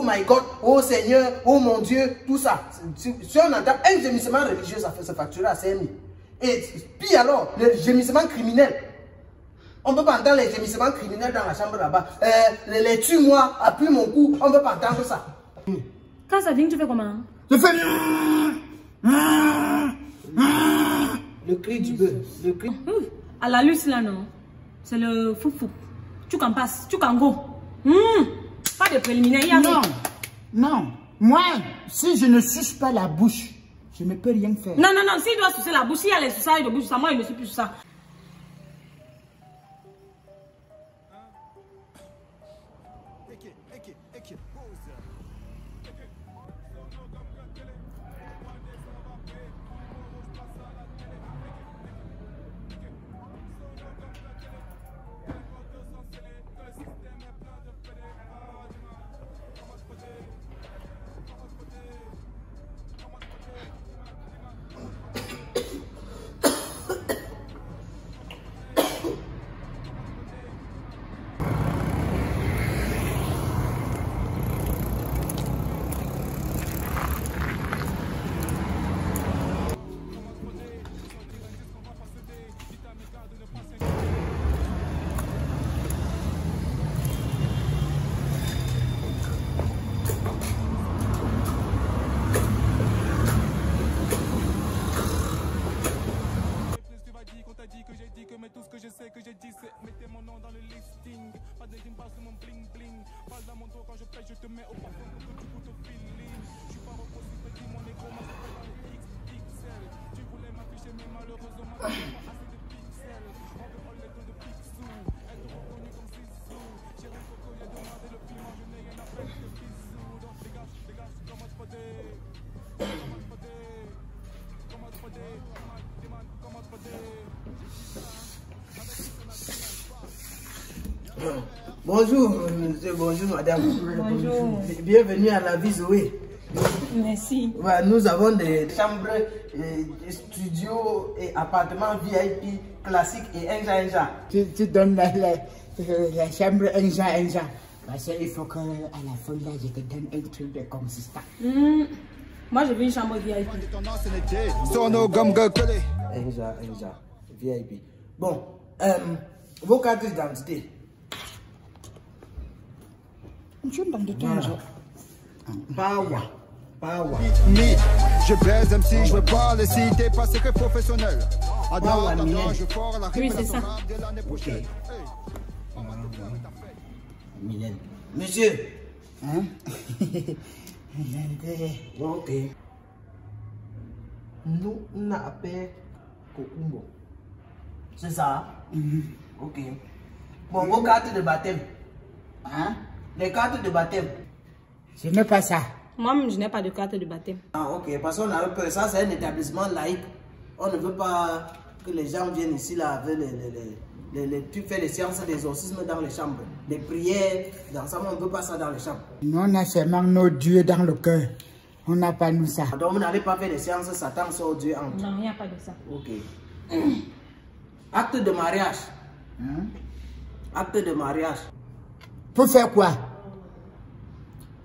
Oh my God, oh Seigneur, oh mon Dieu, tout ça. Si on entend un gémissement religieux, ça fait se facturer à 5 000. Et puis alors, le gémissement criminel. On ne peut pas entendre les gémissements criminels dans la chambre là-bas. Les tue-moi, appuie mon cou, on ne peut pas entendre ça. Quand ça vient, tu fais comment? Je fais... Le cri du bœuf. Le cri... À la luce là, non? C'est le foufou. Tu qu'en passes, tu qu'en go. Pas de préliminaire. Non, non. Moi, si je ne suce pas la bouche, je ne peux rien faire. Non, non, non. S'il doit sucer la bouche, s'il y a les suçailles de bouche, ça, moi, il ne suce plus ça. Mais tout ce que je sais que j'ai dit c'est mettez mon nom dans le listing. Pas de rimes, pas sur mon bling bling. Pas dans mon dos quand je paye, je te mets au parfum pour que tu goûtes au feeling. Je suis pas reposé, petit, mon égo m'a fait dans le XXL. Tu voulais m'afficher mais malheureusement t'as pas assez de pixels. On veut all les taux de pixou. Être reconnu comme Zizou. Chérie Coco, j'ai demandé le piment, je n'ai rien à faire que bisous. Donc dégage, dégage, comment te poder. Comment te poder. Comment te poder. Comment te poder. Bonjour, monsieur, bonjour, madame. Bonjour. Bienvenue à la vie Zoé. Merci. Ouais, nous avons des chambres, studios et appartements VIP classiques et enja. Tu donnes la chambre enja. Parce qu'il faut qu'à la fin là, je te donne un truc de consistant. Moi, je veux une chambre VIP. Sur nos gommes collées. Enja, VIP. Bon, vos cartes d'identité. Power. Je baise même si je veux pas les citer parce que professionnel. Oui, c'est ça. Ok. Mylène. Monsieur. Hein? Ok. Nous, on a appelé Kokumbo. C'est ça? Ok. Bon, vos cartes de baptême. Hein? Les cartes de baptême. Je n'ai pas ça. Moi-même, je n'ai pas de carte de baptême. Ah, ok. Parce qu'on a peur. Ça, c'est un établissement laïque. On ne veut pas que les gens viennent ici là avec tu fais les séances d'exorcisme dans les chambres. Les prières, dans ça, on ne veut pas ça dans les chambres. Nous, on a seulement nos dieux dans le cœur. On n'a pas nous ça. Donc, vous n'allez pas faire des séances Satan sort Dieu en. Non, il n'y a pas de ça. Ok. Acte de mariage. Acte de mariage. Pour faire quoi?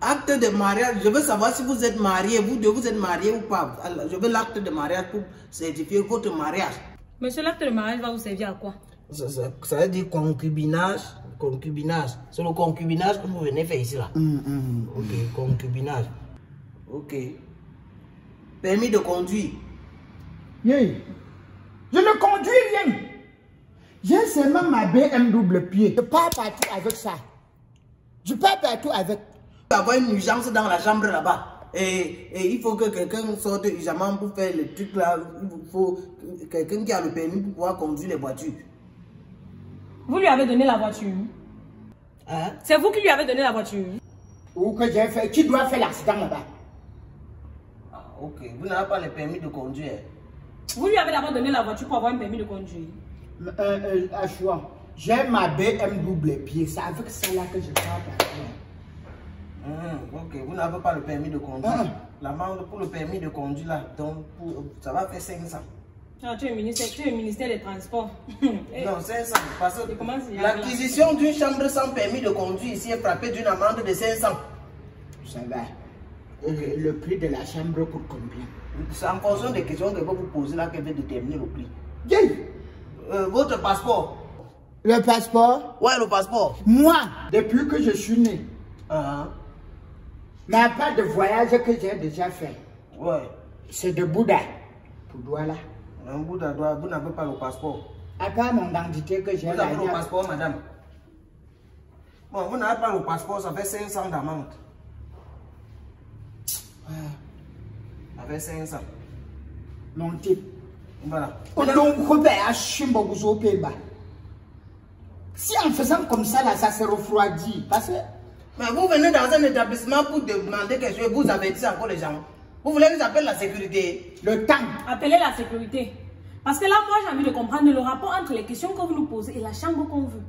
Acte de mariage. Je veux savoir si vous êtes marié. Vous deux, vous êtes mariés ou pas. Alors, je veux l'acte de mariage pour certifier votre mariage. Monsieur, l'acte de mariage va vous servir à quoi? Ça veut dire concubinage. Concubinage. C'est le concubinage que vous venez faire ici là. Ok, concubinage. Ok. Permis de conduire. Yeah. Je ne conduis rien. J'ai seulement ma BMW pied. Je pars partout avec ça. Je pars partout avec. Avoir une urgence dans la chambre là-bas. Et il faut que quelqu'un sorte urgemment pour faire le truc là. Il faut quelqu'un qui a le permis pour pouvoir conduire les voitures. Vous lui avez donné la voiture. Hein? C'est vous qui lui avez donné la voiture. Ou que j'ai fait. Qui doit faire l'accident là-bas? Ah, ok. Vous n'avez pas le permis de conduire. Vous lui avez d'abord donné la voiture pour avoir un permis de conduire. J'ai ma BMW pied. C'est avec ça là que je pars partout. Ok, vous n'avez pas le permis de conduire. L'amende pour le permis de conduire là, donc ça va faire 500. Ah, tu es ministère des Transports. Non, 500. Parce que l'acquisition l'acquisition d'une chambre sans permis de conduire ici est frappée d'une amende de 500. ça va. Le prix de la chambre coûte combien? C'est en fonction des questions que vous posez là qu'elle va déterminer le prix. Yeah. Votre passeport. Le passeport? Ouais, le passeport. Moi, depuis que je suis né, il n'y a pas de voyage que j'ai déjà fait. Ouais. C'est de Bouddha pour Douala. Un Bouddha, vous n'avez pas le passeport. À part mon identité que j'ai Vous avez le passeport, madame. Bon, vous n'avez pas le passeport, ça fait 500 d'amende. Ça fait 500. Mon type. Voilà. Si en faisant comme ça, là, ça se refroidit. Parce que... Mais vous venez dans un établissement pour demander quelque chose, vous avertissez encore les gens. Vous voulez que j'appelle la sécurité? Le temps. Appelez la sécurité. Parce que là, moi, j'ai envie de comprendre le rapport entre les questions que vous nous posez et la chambre qu'on veut.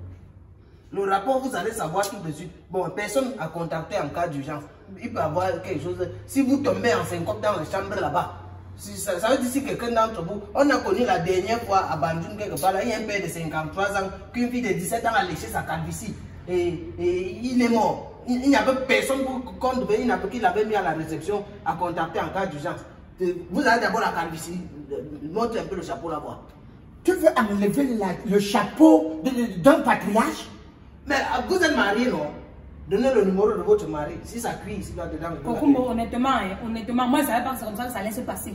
Le rapport, vous allez savoir tout de suite. Bon, personne à contacter en cas d'urgence. Il peut y avoir quelque chose. Si vous tombez en syncope dans la chambre là-bas, ça veut dire si quelqu'un d'entre vous, on a connu la dernière fois à Bandjoun quelque part, là, il y a un père de 53 ans, qu'une fille de 17 ans a léché sa calvitie. Et il est mort. Il n'y avait personne qu'on devait, qu'il avait mis à la réception à contacter en cas d'urgence. Vous avez d'abord la calvitie. Montre un peu le chapeau là-bas. Tu veux enlever le chapeau d'un patriarche? Mais vous êtes marié, non? Donnez le numéro de votre mari. Si ça crie ici, là-dedans. Kokumbo, honnêtement, moi, je ne savais pas que c'est comme ça que ça allait se passer.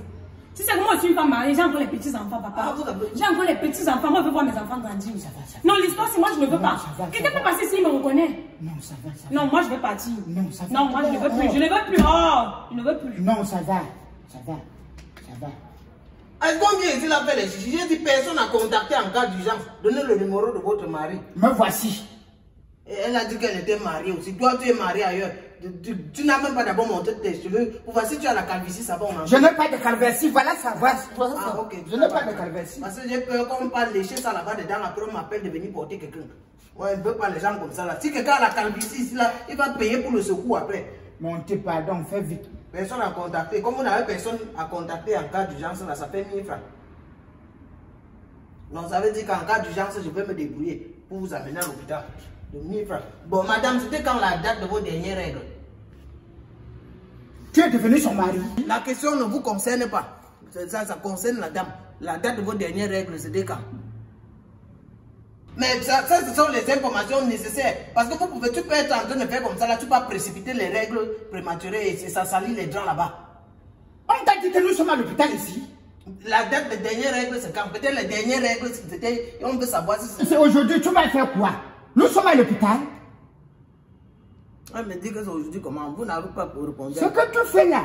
Tu sais que moi, je suis pas mariée, j'ai encore les petits-enfants, papa. J'ai encore les petits-enfants, moi, je veux voir mes enfants grandir. Non, l'histoire, c'est moi, je ne veux pas. Quelqu'un peut passer s'il me reconnaît. Non, ça va. Non, moi, je vais partir. Non, ça va. Non, moi, je ne veux plus. Je ne veux plus. Oh, je ne veux plus. Non, ça va. Est-ce qu'on vient ici là faire les chichis? J'ai dit personne à contacter en cas d'urgence. Donnez le numéro de votre mari. Me voici. Et elle a dit qu'elle était mariée aussi. Toi, tu es marié ailleurs. Tu n'as même pas d'abord monté tes cheveux. Pour voir si tu as la calvitie, ça va. Je n'ai pas de calvitie, voilà, ça va. Ah, ok. Je n'ai pas de calvitie. Parce que j'ai peur qu'on parle lécher ça là-bas dedans. Après, on m'appelle de venir porter quelqu'un. Ouais, je ne veux pas les gens comme ça là. Si quelqu'un a la calvitie ici là, il va payer pour le secours après. Mon type, pardon, fais vite. Personne à contacter. Comme vous n'avez personne à contacter en cas d'urgence, là, ça fait 1000 francs. Donc ça veut dire qu'en cas d'urgence, je vais me débrouiller pour vous amener à l'hôpital. De 1000 francs. Bon, madame, c'était quand la date de vos dernières règles? Tu es devenu son mari. La question ne vous concerne pas. Ça concerne la dame. La date de vos dernières règles, c'était quand? Mais ça, ce sont les informations nécessaires. Parce que tu peux être en train de faire comme ça, là, tu peux précipiter les règles prématurées et ça salit les draps là-bas. On t'a dit que nous sommes à l'hôpital ici. La date des dernières règles, c'est quand? Peut-être les dernières règles, c'était. On peut savoir si c'est. C'est aujourd'hui, tu vas faire quoi? Nous sommes à l'hôpital. Elle me dit que c'est aujourd'hui comment? Vous n'avez pas répondu. Ce que tu fais là,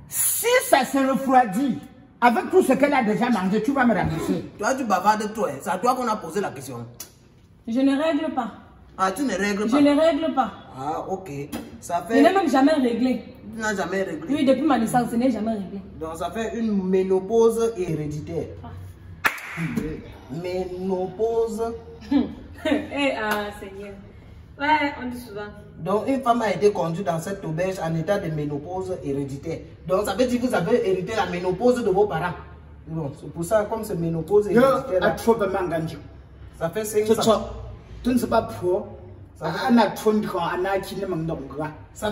si ça se refroidit, avec tout ce qu'elle a déjà mangé, tu vas me rembourser. Toi, tu bavardes toi. C'est à toi qu'on a posé la question. Je ne règle pas. Ah, tu ne règles pas? Je ne règle pas. Ah, ok. Ça fait. Je n'ai même jamais réglé. Tu n'as jamais réglé? Oui, depuis ma naissance, je n'ai jamais réglé. Donc ça fait une ménopause héréditaire. Ménopause. Seigneur. Ouais, on dit souvent. Donc une femme a été conduite dans cette auberge en état de ménopause héréditaire. Donc ça veut dire que vous avez hérité la ménopause de vos parents. Bon, c'est pour ça, comme c'est ménopause héréditaire. Ça fait 5 ans. Tu ne sais pas pourquoi. Ça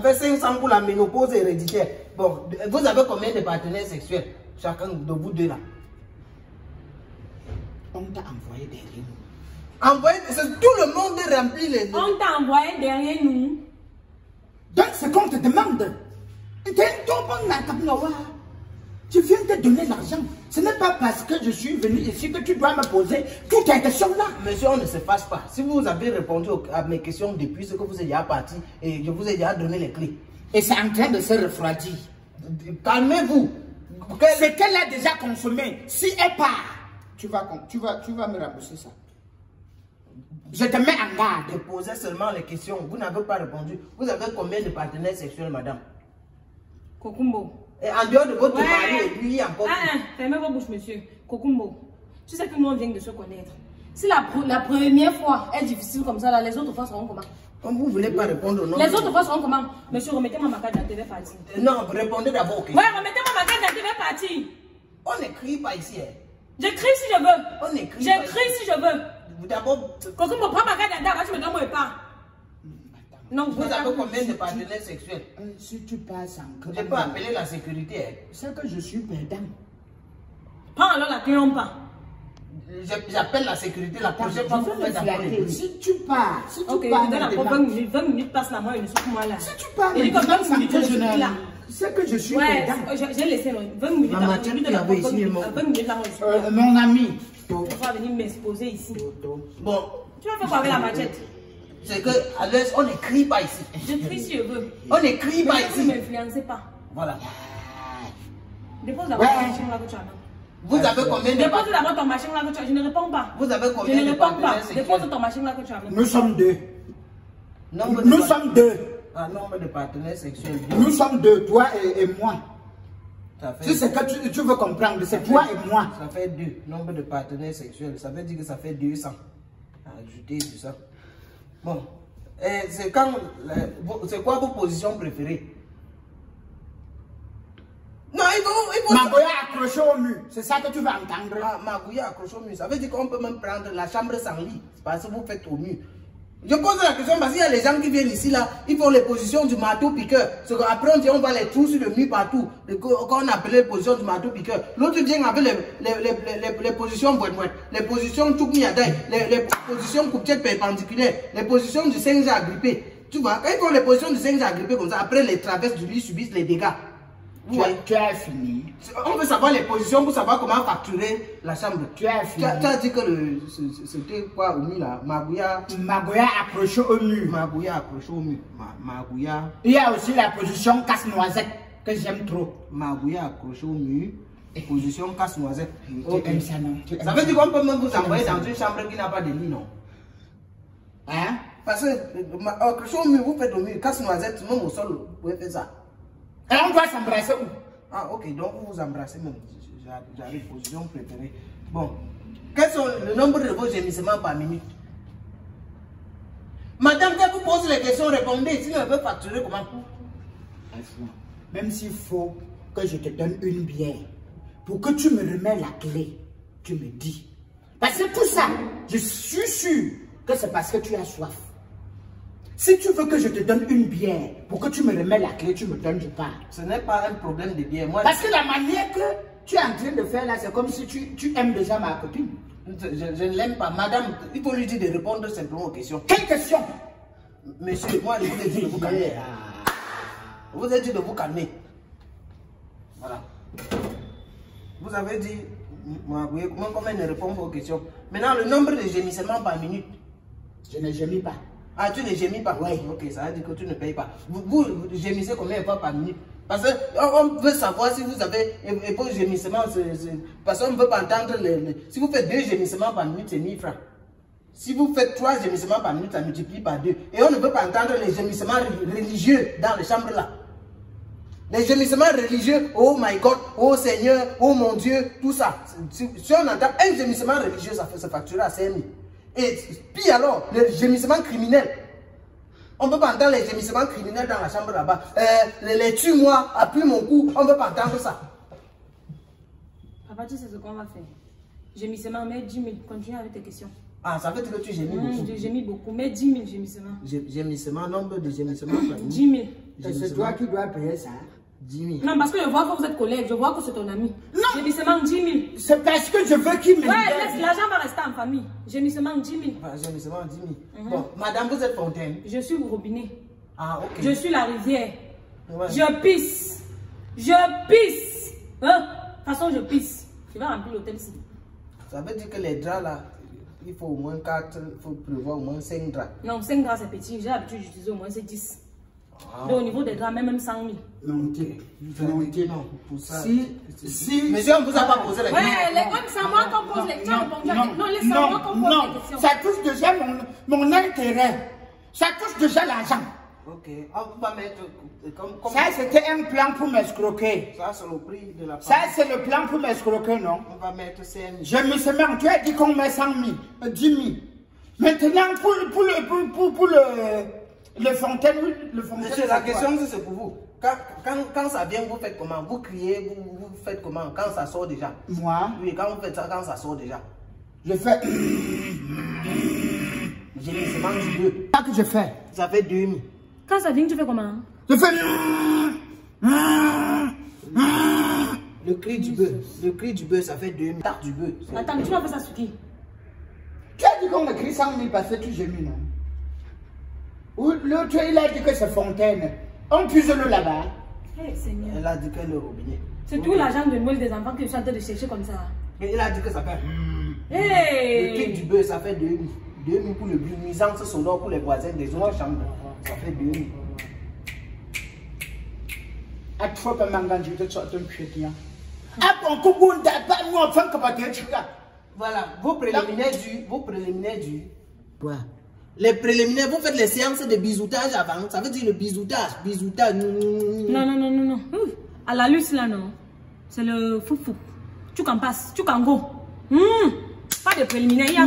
fait 500 pour la ménopause héréditaire. Bon, vous avez combien de partenaires sexuels? Chacun de vous deux là. On t'a envoyé derrière nous. Envoyé, tout le monde remplit les deux. On t'a envoyé derrière nous. Donc ce qu'on te demande, tu viens de donner l'argent. Ce n'est pas parce que je suis venu ici que tu dois me poser toutes tes questions là. Monsieur, on ne se fâche pas. Si vous avez répondu à mes questions depuis ce que vous êtes déjà parti, et je vous ai déjà donné les clés. Et c'est en train de se refroidir. Calmez-vous. Ce qu'elle a déjà consommé, si elle part, tu vas me rembourser ça. Je te mets en garde. Je posais seulement les questions. Vous n'avez pas répondu. Vous avez combien de partenaires sexuels, madame? Kokumbo. Et en dehors de votre mari, lui encore. Fermez vos bouches, monsieur. Kokumbo. Tu sais que nous, on vient de se connaître. Si la première fois est difficile comme ça, là, les autres fois seront comment? Comme vous ne voulez pas répondre au nom. Les autres fois seront comment? Monsieur, remettez-moi ma carte d'identité, parti. Non, répondez d'abord aux questions. Ouais, remettez-moi ma carte d'identité, parti. On n'écrit pas ici. J'écris si je veux. On écrit. J'écris si je veux. D'abord. Kokumbo, prends ma carte d'identité, tu me donnes mon pas. Non, vous avez combien de partenaires sexuels? Si tu passes en... Je peux appeler la sécurité. Hein. C'est que je suis perdant. Pas alors la trompe pas. J'appelle la sécurité la prochaine fois que vous faites d'abord les bruits. Si tu pars, si tu Ok, pars... je donne encore 20 minutes, passe la moi, il ne souffle moi là. Si tu pars, il dit comme 20 minutes, je suis là. C'est que je suis ouais, perdant. j'ai laissé 20 minutes. Maman, tu avais ici, 20 minutes là, moi, je suis là. Mon ami. Tu vas venir m'exposer ici. Bon. Tu vas faire quoi avec la machette? C'est que, à l'aise, on n'écrit pas ici. Je crie si je veux. On n'écrit pas ici. Ne m'influencez pas. Voilà. Dépose d'abord ton machine là que tu as. Vous avez combien de Dépose d'abord ton machine là que tu as. Je ne réponds pas. Vous avez combien de Je ne réponds pas. partenaires Dépose ton machine là que tu as. Nous sommes deux. Nous sommes deux. Un nombre de partenaires sexuels. Nous sommes deux, toi et moi. Ça fait Si c'est que tu veux comprendre, c'est toi et moi. Ça fait 2. Nombre de partenaires sexuels. Ça veut dire que ça fait 200. Ajouter tout ça. Bon. C'est quand. C'est quoi vos positions préférées? Non, il faut. Magoya accroché au mur. C'est ça que tu vas entendre. Ah, Magoya accroché au mur. Ça veut dire qu'on peut même prendre la chambre sans lit. C'est parce que vous faites au mur. Je pose la question parce qu'il y a les gens qui viennent ici là, ils font les positions du marteau piqueur. C'est qu'après on voit les trous sur le mur partout. Quand on appelle les positions du marteau piqueur. L'autre vient avec les positions boîte-boîte, les positions toukmiadaï, les positions coupe-tête perpendiculaires, les positions du singe agrippé. Tu vois, quand ils font les positions du singe agrippé comme ça, après les traverses du lit subissent les dégâts. Tu as fini. On veut savoir les positions pour savoir comment facturer la chambre. Tu as fini. Tu as dit que c'était quoi au mur là? Magoya accroché au mur. Magoya accroché au mur. Magoya. Il y a aussi la position casse-noisette que j'aime trop. Magoya accroché au mur. Position casse-noisette. Tu aimes ça, non? Ça veut dire qu'on peut même vous envoyer dans une chambre qui n'a pas de lit, non? Hein? Parce que accroché au mur, vous faites au mur. Casse-noisette, même au sol, vous pouvez faire ça. Et on doit s'embrasser où? Ah, ok, donc vous vous embrassez même. J'avais position préférée. Bon, quels sont le nombre de vos gémissements par minute? Madame, quand vous posez les questions, répondez. Sinon, elle veut facturer comment? Même s'il faut que je te donne une bière, pour que tu me remets la clé, tu me dis. Parce que tout ça, je suis sûr que c'est parce que tu as soif. Si tu veux que je te donne une bière, pour que tu me remets la clé, tu me donnes du pain. Ce n'est pas un problème de bière. Moi, parce que la manière que tu es en train de faire là, c'est comme si tu aimes déjà ma copine. Je ne l'aime pas. Madame, il faut lui dire de répondre simplement aux questions. Quelle question? Monsieur, moi, je vous ai dit de vous calmer. Je vous ai dit de vous calmer. Voilà. Vous avez dit, comment elle ne répond pas aux questions. Maintenant, le nombre de gémissements par minute. Je ne gémis pas. Ah, tu ne gémis pas? Oui. Ok, ça veut dire que tu ne payes pas. Vous gémissez combien de fois par minute? Parce qu'on veut savoir si vous avez vos gémissements. Parce qu'on ne veut pas entendre si vous faites 2 gémissements par minute, c'est 1000 francs. Si vous faites 3 gémissements par minute, ça multiplie par 2. Et on ne veut pas entendre les gémissements religieux dans les chambres là. Les gémissements religieux, oh my God, oh Seigneur, oh mon Dieu, tout ça. Si on entend un gémissement religieux, ça fait se facturer à 5 000. Et puis alors, les gémissements criminels. On ne peut pas entendre les gémissements criminels dans la chambre là-bas. Les tue-moi, appuie mon cou, on ne peut pas entendre ça. Papa, tu sais ce qu'on va faire. Gémissement, mais 10 000. Continue avec tes questions. Ah, ça veut dire que tu gémis beaucoup. Je gémis beaucoup, mais 10 000 gémissements. Gémissement, nombre de gémissements. 10 000. C'est toi qui dois payer ça. 10 000. Non, parce que je vois que vous êtes collègues, je vois que c'est ton ami. Non. Gémissement 10 000. C'est parce que je veux qu'il me ouais, l'argent va rester en famille. Gémissement 10 000. Ah, gémissement 10 000. Bon, madame, vous êtes fontaine. Je suis au robinet. Ah, ok. Je suis la rivière. Ouais. Je pisse. Je pisse. Hein? De toute façon, je pisse. Je vais remplir l'hôtel ici. Ça veut dire que les draps là, il faut au moins 4, il faut prévoir au moins 5 draps. Non, 5 draps c'est petit. J'ai l'habitude d'utiliser au moins 10. Ah. Donc au niveau des draps, même 100 000. Non, pour ça. Si. Monsieur, on ne vous a pas posé la question. Ouais, c'est moi qu'on pose les questions. Non, laissez-moi qu'on pose les questions. Ça touche déjà mon intérêt. Ça touche déjà l'argent. Ok, on va mettre comme ça, c'était un plan pour m'escroquer. Ça, c'est le prix de la part. Ça, c'est le plan pour m'escroquer, non? On va mettre 5 000. Je me sais même, tu as dit qu'on met 100 000, 10 000. Maintenant, pour le fontaine, Monsieur, la question, c'est pour vous. Quand ça vient, vous faites comment? Vous criez, vous faites comment? Quand ça sort déjà? Moi? Oui, quand vous faites ça, quand ça sort déjà? Je fais. Gémissement du 2. Ça que je fais. Ça fait 2 000. Quand ça vient, tu fais comment? Je fais... Le cri du bœuf, ça fait 2 000. Tarte du bœuf. Attends, mais tu m'as fait ça sur qui? Tu as dit qu'on a écrit 100 000 parce que tu gémis, non? Ou l'autre, il a dit que c'est fontaine. On puise l'eau là-bas. Hey, Seigneur. Elle a dit qu'elle est au robinet. C'est tout l'argent de Noël des enfants que je suis en train de chercher comme ça. Et il a dit que ça fait... Hey! Le cri du bœuf, ça fait 2 000. 2 000 pour le bruit, nuisance sonore pour les voisins des autres chambres. Ça fait 2 000. À trop de mangan, je te sorte un chrétien. Ah bon, comment on n'a pas nous enfants comme à Tchéka? Voilà, vos préliminaires du... Quoi? Les préliminaires, vous faites les séances de bisoutage avant. Ça veut dire le bisoutage. Non. À la luce là, non. C'est le foufou. Tu qu'en passes, tu qu'en go. Pas de préliminaire.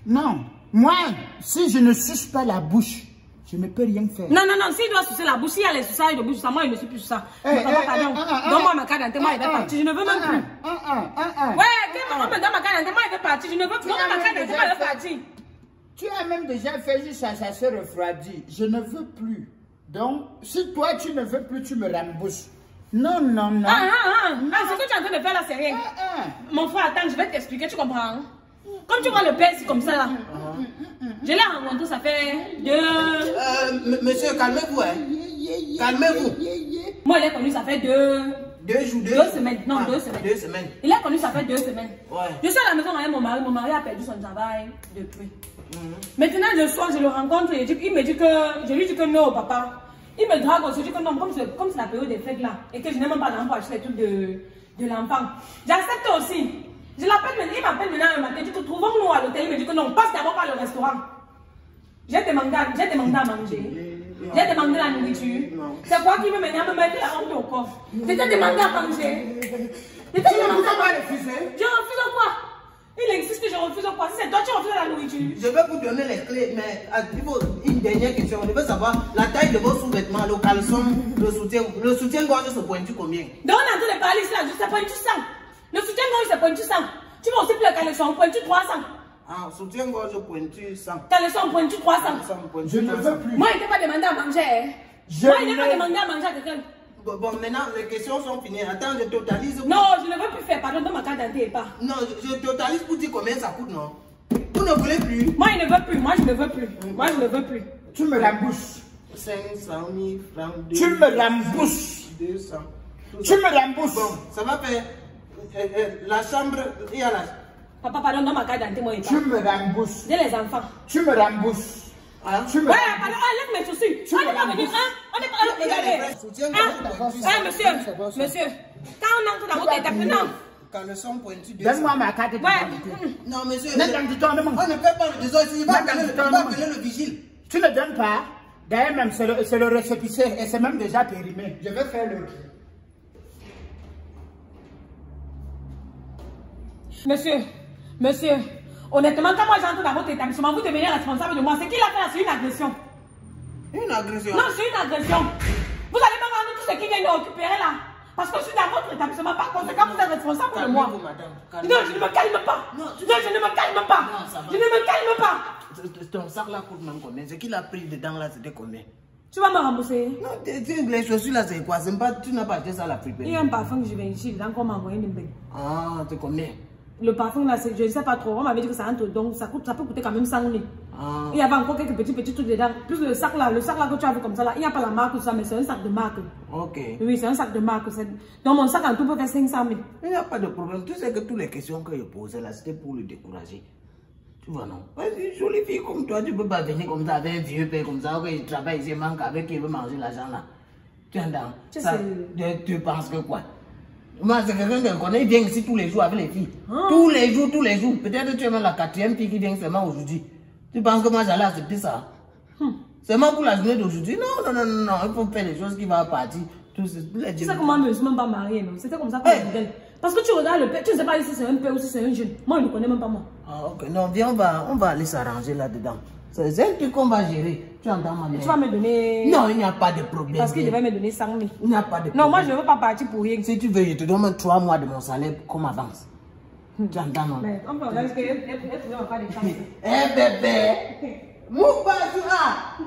Non. Moi, si je ne suce pas la bouche, je ne peux rien faire. Non. S'il doit sucer la bouche, s'il y a les suçages de bouche, ça, moi, il ne suis plus ça. Donne-moi ma carte d'identité, moi, il va partir. Je ne veux même plus. Ouais, on me donne ma carte d'identité, moi, il va partir. Je ne veux plus. Donne-moi ma carte d'identité, moi, il va partir. Tu as même déjà fait juste ça, ça se refroidit. Je ne veux plus. Donc, si toi, tu ne veux plus, tu me rembourses. Non. Ce que tu es en train de faire là, c'est rien. Mon frère, attends, je vais t'expliquer, tu comprends? Comme tu vois le père, c'est comme ça là. Je l'ai rencontré, ça fait 2... Monsieur, calmez-vous, hein. Calmez-vous. Moi, il est connu, ça fait 2 semaines. Non, 2 semaines. 2 semaines. Il est connu, ça fait 2 semaines. Ouais. Je suis à la maison avec mon mari. Mon mari a perdu son travail depuis. Maintenant, le soir, je le rencontre et il me dit que... Je lui dis que non, papa. Il me drague aussi, je dis que non, comme c'est la période des fêtes là, et que je n'ai même pas d'argent pour acheter les trucs de l'enfant. J'accepte aussi. Je l'appelle maintenant, il m'appelle maintenant un matin, il dit que trouvons-nous à l'hôtel. Il me dit que non, passe d'abord par le restaurant. J'ai demandé à manger. J'ai demandé la nourriture. C'est quoi qui veut maintenant me mettre la honte au corps? J'ai demandé à manger. Je refuse quoi? Il insiste que je refuse quoi? Si c'est toi, tu refuses la nourriture. Je vais vous donner les clés, mais une dernière question. On veut savoir la taille de vos sous-vêtements, le caleçon, le soutien-gorge se pointu combien? Donc on est en train de parler ici là, c'est pointu 100. Le soutien-gorge c'est pointu 100. Tu vas aussi pour le caleçon, pointu 300. Ah, soutien-gorge pointu 100. Caleçon pointu 300. Je ne veux plus. Moi, il ne t'a pas demandé à manger. Moi, il n'a pas demandé à manger à quelqu'un. Bon, maintenant, les questions sont finies. Attends, je totalise. Non, je ne veux plus faire. Pardon, dans ma carte d'identité pas. Non, je totalise pour dire combien ça coûte, non? Vous ne voulez plus? Moi, il ne veut plus. Moi, je ne veux plus. Moi, je ne veux plus. Tu me rembourses. 500 000 francs. Tu me rembourses. 200. Tu me rembourses. Bon, ça va faire la chambre et à la... Papa, pardon, dans ma carte d'identité, moi, il Tu me rembourses. J'ai les enfants. Tu me rembourses. Hein? Tu me ouais, pardon, enlève mes chaussures. On n'est pas venu, hein? On n'est pas... Regardez. Monsieur. Quand on entre dans votre établissement, non. Caleçon pointu. Donne-moi ma carte d'identité. Non, monsieur. On ne fait pas le désordre. Il va appeler le vigile. Tu ne donnes pas. D'ailleurs, même, c'est le récépissé et c'est même déjà périmé. Je vais faire le... Monsieur, honnêtement, quand moi j'entre dans votre établissement, vous devenez responsable de moi. C'est qu'il a fait là, c'est une agression. Une agression? Non, c'est une agression. Vous allez me rendre tout ce qui vient de récupérer là. Parce que je suis dans votre établissement, par conséquent, vous êtes responsable de moi. Non, je ne me calme pas. Non, je ne me calme pas. Je ne me calme pas. Ton sac là coûte même combien? Ce qu'il a pris dedans là, c'était combien? Tu vas me rembourser? Non, les chaussures là, c'est quoi? Tu n'as pas acheté ça à la friperie? Il y a un parfum que je vais ici, dedans qu'on m'a envoyé une baie. Ah, c'est combien? Le parfum là, je ne sais pas trop. On m'avait dit que ça entre, donc ça peut coûter quand même 100 000. Il y avait encore quelques petits trucs dedans. Plus le sac là que tu as vu comme ça là, il n'y a pas la marque tout ça, mais c'est un sac de marque. Ok. Oui, c'est un sac de marque. Donc mon sac en tout peut faire 500 000. Il n'y a pas de problème. Tu sais que toutes les questions que je posais là, c'était pour le décourager. Tu vois, non? Une jolie fille comme toi, tu ne peux pas venir comme ça avec un vieux père comme ça, il travaille ici, manque avec qui veut manger l'argent là. Tu entends? Tu penses que quoi? Moi, c'est quelqu'un que je connais, il vient ici tous les jours avec les filles. Tous les jours. Peut-être que tu es même la 4e fille qui vient seulement aujourd'hui. Tu penses que moi j'allais accepter ça? Seulement pour la journée d'aujourd'hui? Non, il faut faire les choses qui vont partir. Tu sais comment je ne suis même pas mariée, non? C'était comme ça que je parce que tu regardes le père, tu ne sais pas si c'est un père ou si c'est un jeune. Moi, je ne connais même pas moi. Ah, ok. Non, viens, on va aller s'arranger là-dedans. C'est un truc qu'on va gérer. Tu entends ma mère? Tu vas me donner... Non, il n'y a pas de problème. Parce qu'il devait me donner 100 000. Il n'y a pas de problème. Non, moi, je ne veux pas partir pour rien. Si tu veux, je te donne 3 mois de mon salaire comme avance. Tu entends, non? Mais on peut regarder ce qu'elle va faire des chances. Eh, bébé! Move pas, tu vas!